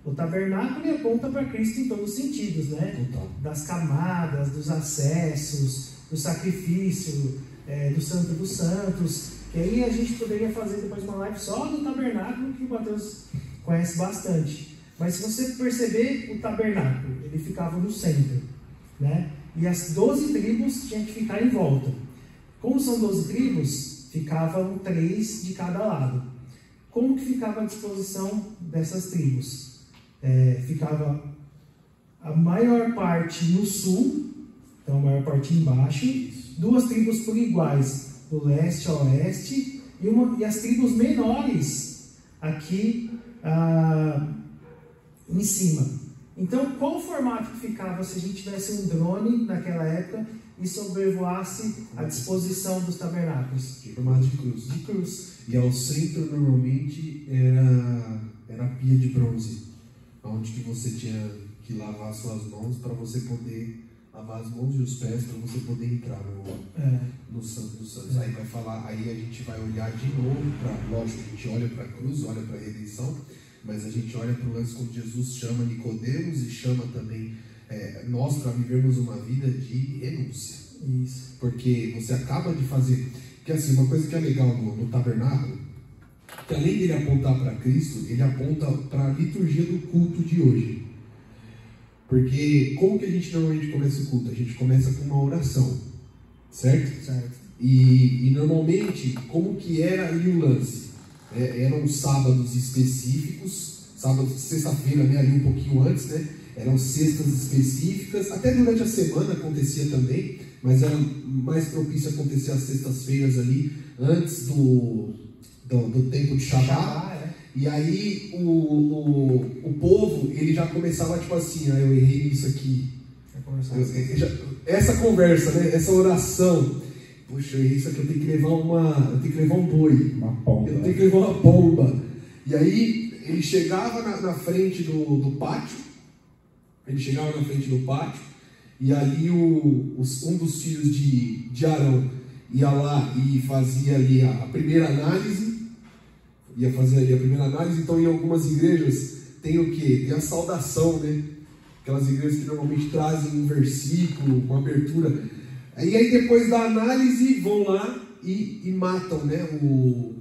O tabernáculo aponta para Cristo em todos os sentidos, né? Das camadas, dos acessos, do sacrifício, do Santo dos Santos, que aí a gente poderia fazer depois uma live só do tabernáculo, que o Mateus conhece bastante. Mas se você perceber, o tabernáculo, ele ficava no centro, né? E as 12 tribos tinham que ficar em volta. Como são 12 tribos, ficavam 3 de cada lado. Como que ficava a disposição dessas tribos? Ficava a maior parte no sul, então a maior parte embaixo, 2 tribos por iguais, do leste ao oeste, e as tribos menores aqui em cima. Então, qual o formato que ficava se a gente tivesse um drone naquela época e sobrevoasse a disposição dos tabernáculos. Em formato de cruz. De cruz. E ao centro, normalmente, era a pia de bronze, onde que você tinha que lavar as suas mãos para você poder lavar as mãos e os pés para você poder entrar no Santo dos Santos. Aí vai falar, aí a gente vai olhar de novo para, lógico, a gente olha para a cruz, olha para a redenção, mas a gente olha para o lance quando Jesus chama Nicodemos e chama também nós para vivermos uma vida de renúncia. Isso. Porque você acaba de fazer, que assim, uma coisa que é legal no tabernáculo, que além dele apontar para Cristo, ele aponta para a liturgia do culto de hoje. Porque como que a gente normalmente começa o culto? A gente começa com uma oração, certo? Certo. E normalmente, como que era ali o lance? Eram sábados específicos, sábado, sexta-feira, né, ali um pouquinho antes, né? Eram sextas específicas, até durante a semana acontecia também, mas era mais propício a acontecer às sextas-feiras ali, antes do tempo de Shabbat. E aí o povo, ele já começava tipo assim, eu errei isso aqui. Essa conversa, né? Essa oração. Poxa, eu errei isso aqui, eu tenho que levar um boi. Uma pomba. Eu tenho que levar uma pomba. E aí ele chegava na frente do pátio. E ali um dos filhos de Arão ia lá e fazia ali a primeira análise. Então em algumas igrejas tem o quê? Tem a saudação, né? Aquelas igrejas que normalmente trazem um versículo, uma abertura. E aí depois da análise vão lá e matam, né? O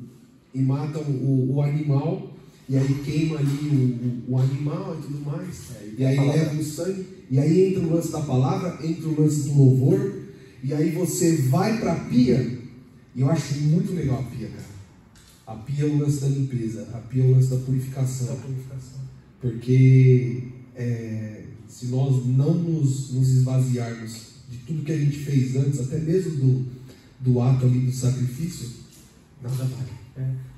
animal. E aí queima ali o animal e tudo mais. E aí leva o sangue. E aí entra o lance da palavra, entra o lance do louvor. E aí você vai para a pia. E eu acho muito legal a pia, cara. A pia é o lance da limpeza, a pia é o lance da purificação. Porque se nós não nos esvaziarmos de tudo que a gente fez antes, até mesmo do ato ali do sacrifício, nada vale.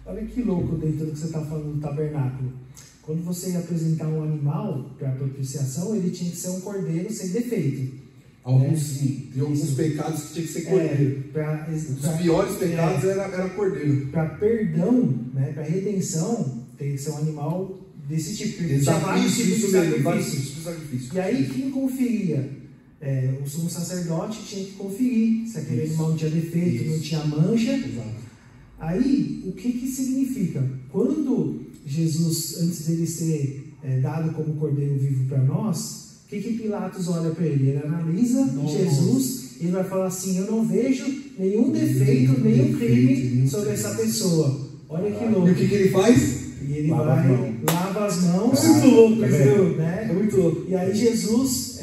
Olha que louco dentro do que você está falando do tabernáculo. Quando você ia apresentar um animal para propiciação, ele tinha que ser um cordeiro sem defeito. Alguns sim, tem alguns pecados que tinha que ser cordeiro. Os piores pecados era cordeiro. Para perdão, né, para redenção, tem que ser um animal desse tipo. Tinha vários tipos de sacrifício. E aí quem conferia? O sumo sacerdote tinha que conferir se aquele animal não tinha defeito, não tinha mancha. Exato. Aí, o que significa? Quando Jesus, antes dele ser dado como cordeiro vivo para nós, o que Pilatos olha para ele? Ele analisa Jesus e ele vai falar assim: eu não vejo nenhum defeito, nenhum crime sobre essa pessoa. Olha que louco. E o que ele faz? E ele lava as mãos. É muito louco, né? É muito louco. E aí Jesus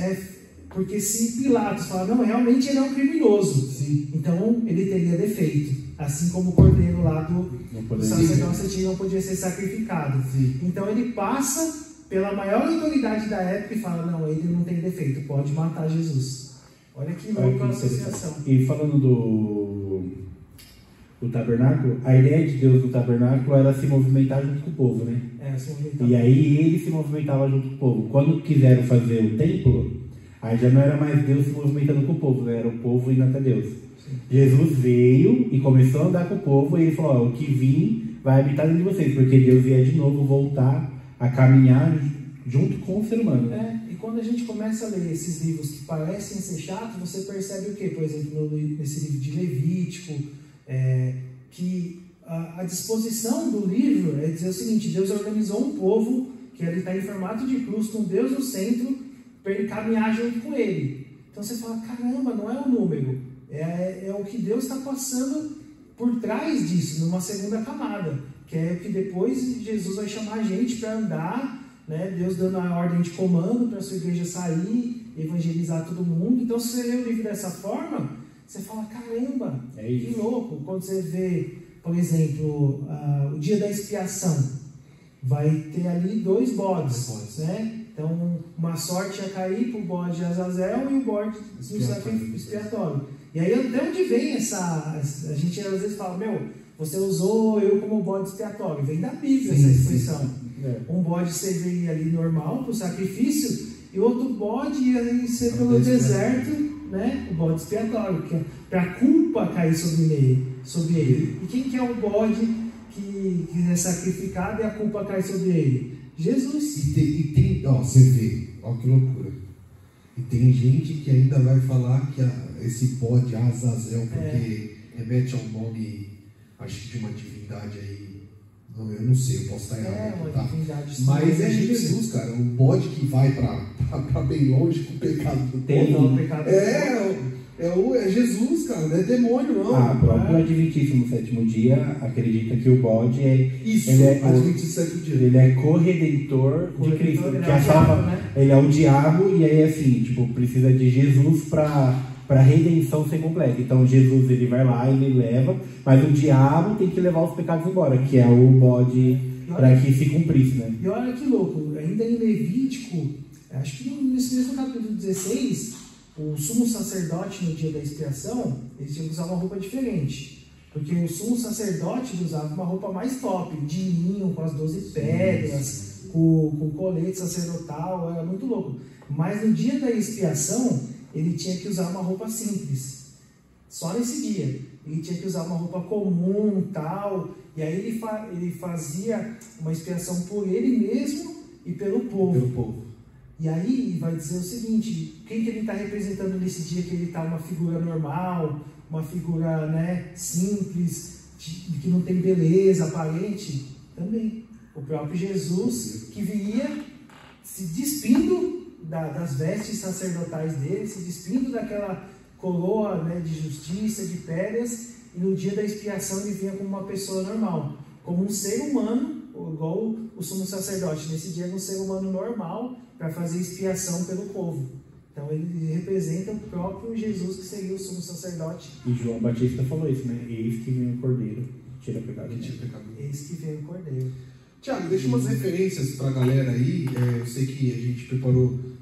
porque se Pilatos fala, não, realmente ele é um criminoso. Sim. Então ele teria defeito. Assim como o cordeiro lá do sacerdócio não podia ser sacrificado. Sim. Então ele passa pela maior autoridade da época e fala, não, ele não tem defeito, pode matar Jesus. Olha que louca a associação. E falando do tabernáculo, a ideia de Deus do tabernáculo era se movimentar junto com o povo, né? Se movimentar. E aí ele se movimentava junto com o povo. Quando quiseram fazer o templo, aí já não era mais Deus se movimentando com o povo, né? Era o povo indo até Deus. Sim. Jesus veio e começou a andar com o povo e ele falou, o que vim vai habitar dentro de vocês, porque Deus ia de novo voltar a caminhar junto com o ser humano. E quando a gente começa a ler esses livros que parecem ser chatos, você percebe o quê? Por exemplo, nesse livro de Levítico, que a disposição do livro é dizer o seguinte: Deus organizou um povo que ele está em formato de cruz, com Deus no centro, para ele caminhar junto com ele. Então você fala, caramba, não é o número, é o que Deus está passando por trás disso, numa segunda camada, que é o que depois Jesus vai chamar a gente para andar, né? Deus dando a ordem de comando para a sua igreja sair, evangelizar todo mundo. Então se você lê o livro dessa forma, você fala, caramba, que louco. Quando você vê, por exemplo, o dia da expiação, vai ter ali 2 bodes, né? Então uma sorte ia cair para o bode de Azazel e o bode do sacrifício expiatório. E aí até onde vem a gente às vezes fala, você usou eu como bode expiatório, vem da Bíblia essa expressão. Um bode serviria ali normal para o sacrifício, e outro bode ia ser pelo deserto, né, o bode expiatório, que é para a culpa cair sobre ele. E quem que é o bode que é sacrificado e a culpa cai sobre ele? Jesus. E tem, ó, você vê, ó que loucura. E tem gente que ainda vai falar que esse bode Azazel, porque remete a um nome, acho que de uma divindade aí. Não, eu não sei, eu posso estar errado. Tá? Mas é Jesus, cara, o bode que vai para bem longe com o pecado do povo. É Jesus, cara, não é demônio, não. O próprio Adventício no sétimo dia acredita que o bode ele é corredentor de Cristo. Ele que achava, né? Ele é o diabo, e aí assim, tipo, precisa de Jesus para a redenção ser completa. Então Jesus ele vai lá e ele leva, mas o diabo tem que levar os pecados embora, que é o bode para que se cumprisse, né? E olha que louco, ainda em Levítico, acho que nesse mesmo capítulo 16, o sumo sacerdote no dia da expiação, ele tinha que usar uma roupa diferente. Porque o sumo sacerdote usava uma roupa mais top, de linho, com as 12 pedras, com o colete sacerdotal, era muito louco. Mas no dia da expiação, ele tinha que usar uma roupa simples. Só nesse dia. Ele tinha que usar uma roupa comum, tal. E aí ele fazia uma expiação por ele mesmo e pelo povo. E aí vai dizer o seguinte, quem que ele está representando nesse dia que ele está uma figura normal, uma figura, né, simples, que não tem beleza aparente? Também. O próprio Jesus que viria se despindo das vestes sacerdotais dele, se despindo daquela coroa, né, de justiça, de pedras, e no dia da expiação ele vinha como uma pessoa normal, como um ser humano, igual o sumo sacerdote. Nesse dia era um ser humano normal para fazer expiação pelo povo. Então ele representa o próprio Jesus, que seria o sumo sacerdote. E João Batista falou isso, né? Eis que vem o Cordeiro, tira pecado. Eis que vem o Cordeiro. Tiago, deixa umas referências para a galera aí. Eu sei que a gente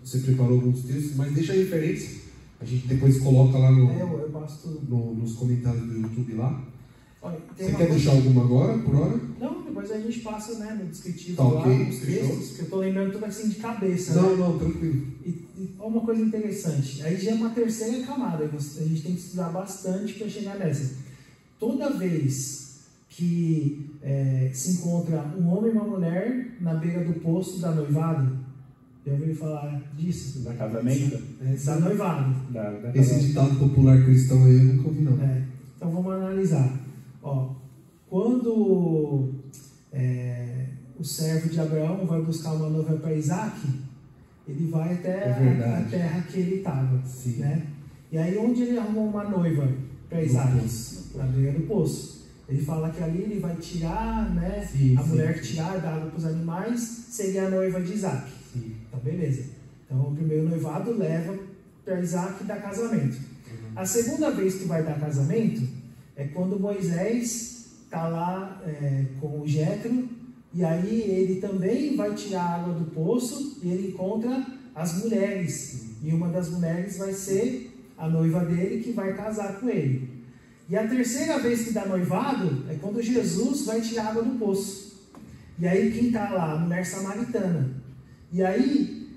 você preparou alguns textos, mas deixa a referência. A gente depois coloca lá nos comentários do YouTube lá. Olha, você quer deixar alguma agora, por hora? Não, depois a gente passa, né, no descritivo tá, lá, okay, nos textos, porque eu estou lembrando tudo assim de cabeça. Não, né? não, tranquilo. E uma coisa interessante, aí já é uma terceira camada, a gente tem que estudar bastante para chegar nessa. Toda vez que se encontra um homem e uma mulher na beira do poço da noivado, já ouviu falar disso? Da casamento? Da noivado. Esse ditado popular cristão aí eu nunca ouvi, não. Então vamos analisar. Ó, quando o servo de Abraão vai buscar uma noiva para Isaac, ele vai até a terra que ele estava, né? E aí onde ele arrumou uma noiva para Isaac? Na beira do poço. Ele fala que ali ele vai tirar, né? A mulher que tirar da água para os animais seria a noiva de Isaac. Então beleza. Então o primeiro noivado leva para Isaac e dá casamento. A segunda vez que vai dar casamento é quando Moisés está lá com o Jétro, e aí ele também vai tirar a água do poço e ele encontra as mulheres. E uma das mulheres vai ser a noiva dele, que vai casar com ele. E a terceira vez que dá noivado é quando Jesus vai tirar a água do poço. E aí quem está lá? A mulher samaritana. E aí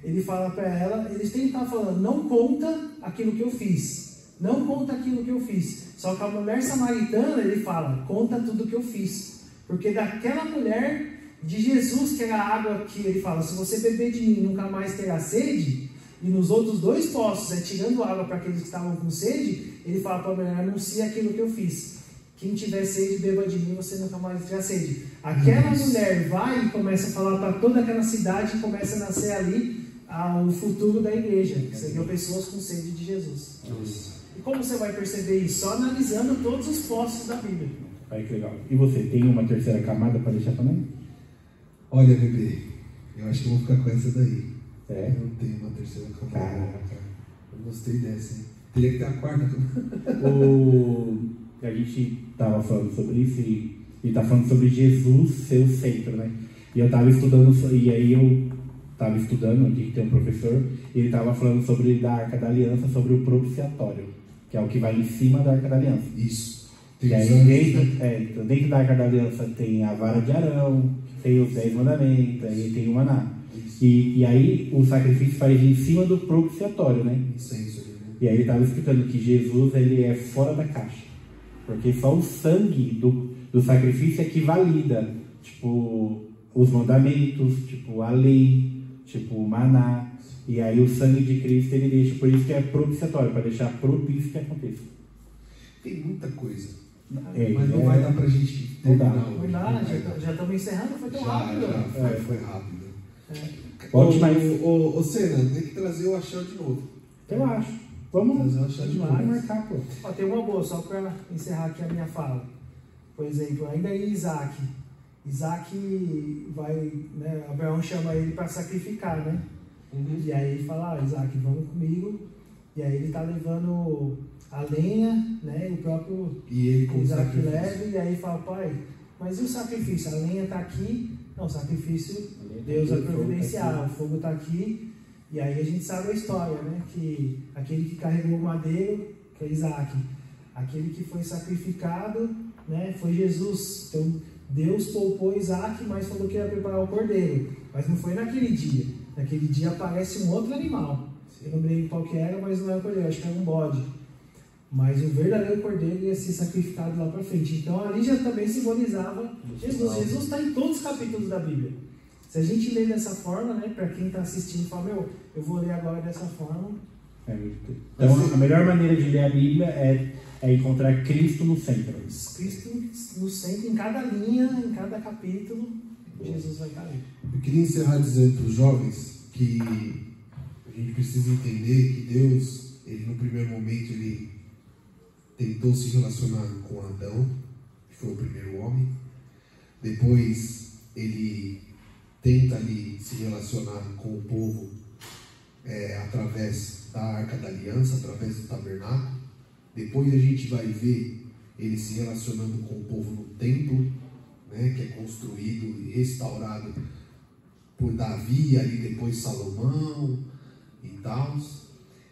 ele fala para ela, eles têm que estar falando, não conta aquilo que eu fiz. Não conta aquilo que eu fiz. Só que a mulher samaritana, ele fala, conta tudo que eu fiz. Porque daquela mulher de Jesus, que era a água que ele fala, se você beber de mim, nunca mais terá sede. E nos outros 2 poços, tirando água para aqueles que estavam com sede, ele fala para a mulher, anuncia aquilo que eu fiz. Quem tiver sede, beba de mim, você nunca mais terá sede. Aquela mulher vai e começa a falar para toda aquela cidade, e começa a nascer ali o futuro da igreja, que seriam pessoas com sede de Jesus. E como você vai perceber isso? Só analisando todos os postos da Bíblia. Aí que legal. E você, tem uma terceira camada para deixar também? Olha, bebê, eu acho que eu vou ficar com essa daí. É? Eu não tenho uma terceira camada. Caraca. Eu gostei dessa, hein? Teria que ter a quarta. A gente estava falando sobre isso e está falando sobre Jesus ser o centro, né? E eu estava estudando, e aí eu estava estudando, aqui tem um professor, e ele estava falando sobre da Arca da Aliança, sobre o propiciatório, que é o que vai em cima da Arca da Aliança. Isso. E aí dentro da Arca da Aliança tem a vara de Arão, tem os 10 mandamentos, aí tem o maná. E aí o sacrifício faz em cima do propiciatório, né? Incenso. E aí ele estava explicando que Jesus ele é fora da caixa. Porque só o sangue do sacrifício é que valida, tipo, os mandamentos, tipo, a lei, tipo, o maná. E aí o sangue de Cristo ele deixa, por isso que é propiciatório, para deixar propício que aconteça. Tem muita coisa. Mas não vai dar pra gente terminar hoje. Não dá, já estamos encerrando, foi tão rápido. Foi rápido. Ô Senna, tem que trazer o Axel de novo. Eu acho. Vamos marcar, pô. Ó, tem uma boa, só para encerrar aqui a minha fala. Por exemplo, ainda em Isaac. Isaac vai, né, Abraão chama ele para sacrificar, né? Uhum. E aí ele fala, Isaac, vamos comigo. E aí ele está levando a lenha, né? O próprio Isaac leva, e aí fala, pai, mas e o sacrifício? A lenha está aqui, não, o sacrifício Deus vai providenciar, o fogo está aqui. E aí a gente sabe a história, né? Que aquele que carregou o madeiro, que é Isaac, aquele que foi sacrificado, né? Foi Jesus. Então Deus poupou Isaac, mas falou que ia preparar o cordeiro. Mas não foi naquele dia. Naquele dia aparece um outro animal. Eu não lembro qual que era, mas não era o cordeiro, acho que era um bode. Mas o verdadeiro cordeiro ia ser sacrificado lá para frente. Então ali já também simbolizava Jesus. Jesus está em todos os capítulos da Bíblia. Se a gente lê dessa forma, né, para quem está assistindo, fala, eu vou ler agora dessa forma. Então, a melhor maneira de ler a Bíblia é encontrar Cristo no centro. Cristo no centro, em cada linha, em cada capítulo, Jesus vai estar ali. Eu queria encerrar dizendo para os jovens que a gente precisa entender que Deus, ele no primeiro momento, ele tentou se relacionar com Adão, que foi o primeiro homem. Depois, ele tenta ali se relacionar com o povo através da Arca da Aliança, através do tabernáculo. Depois a gente vai ver ele se relacionando com o povo no templo, né, que é construído e restaurado por Davi, ali depois Salomão e tal.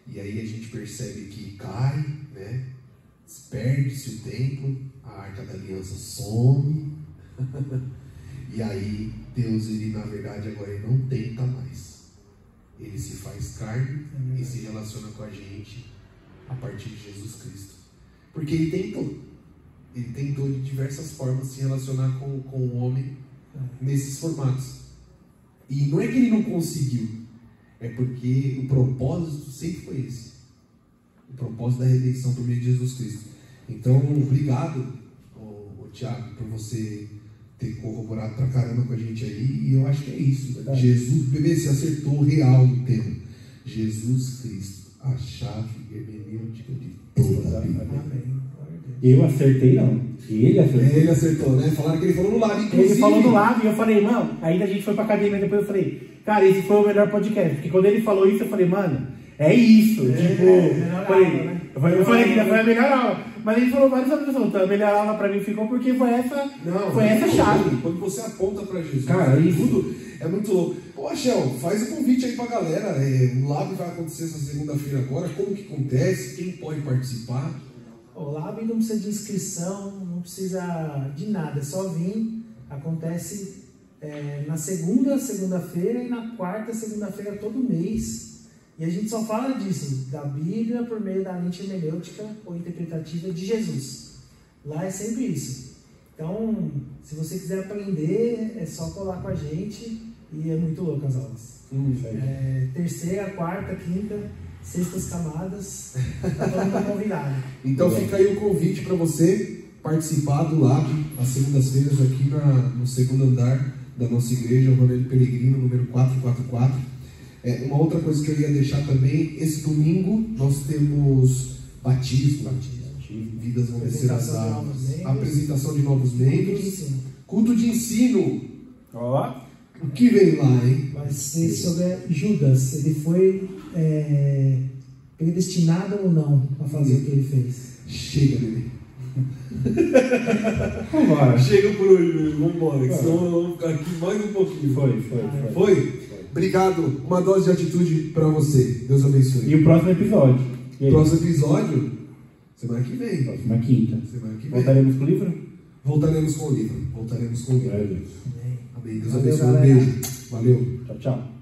E aí a gente percebe que cai, né, perde-se o templo, a Arca da Aliança some. E aí Deus, ele na verdade agora ele não tenta mais. Ele se faz carne e se relaciona com a gente a partir de Jesus Cristo. Porque ele tentou. Ele tentou de diversas formas se relacionar com o homem nesses formatos. E não é que ele não conseguiu. É porque o propósito sempre foi esse. O propósito da redenção por meio de Jesus Cristo. Então, obrigado, Tiago, por você ter corroborado pra caramba com a gente aí, e eu acho que é isso. Verdade. Jesus, bebê, você acertou real no tema. Jesus Cristo, a chave hermenêutica de toda a Bíblia. Amém. Eu acertei, não. Ele acertou. Ele acertou, né? Falaram que ele falou no lado, inclusive. Ele falou no lado, e eu falei, mano, ainda a gente foi pra academia, depois eu falei, cara, esse foi o melhor podcast. Porque quando ele falou isso, eu falei, mano, é isso. Eu falei que foi a melhor aula. Mas ele falou várias outras coisas. A melhor aula pra mim ficou porque foi essa chave. Quando você aponta pra Jesus, cara, isso tudo é muito louco. Ô, Shell, faz um convite aí pra galera. O Lab vai acontecer essa segunda-feira agora. Como que acontece? Quem pode participar? O Lab não precisa de inscrição, não precisa de nada. É só vir. Acontece na segunda-feira e na quarta segunda-feira todo mês. E a gente só fala disso, da Bíblia por meio da lente hermenêutica ou interpretativa de Jesus. Lá é sempre isso. Então, se você quiser aprender, é só colar com a gente. E é muito louco as aulas. Terceira, quarta, quinta, sextas camadas. Tá todo mundo convidado. Então fica aí o convite para você participar do Lab, às segundas-feiras aqui no segundo andar da nossa igreja, Ronaldo Peregrino, número 444. Uma outra coisa que eu ia deixar também, esse domingo nós temos batismo. Vidas vão ser dadas. Apresentação de novos membros. Culto de ensino. O que vem lá, hein? Vai ser sobre Judas. Ele foi predestinado ou não a fazer o que ele fez? Chega, bebê. Vambora. Chega por hoje, bebê. Vambora. Senão vamos ficar aqui mais um pouquinho. Foi? Obrigado. Uma dose de atitude para você. Deus abençoe. E o próximo episódio? Próximo episódio? Semana que vem. Próxima quinta. Semana que vem. Voltaremos com o livro? Voltaremos com o livro. Amém. Deus abençoe. Um beijo. Valeu. Tchau, tchau.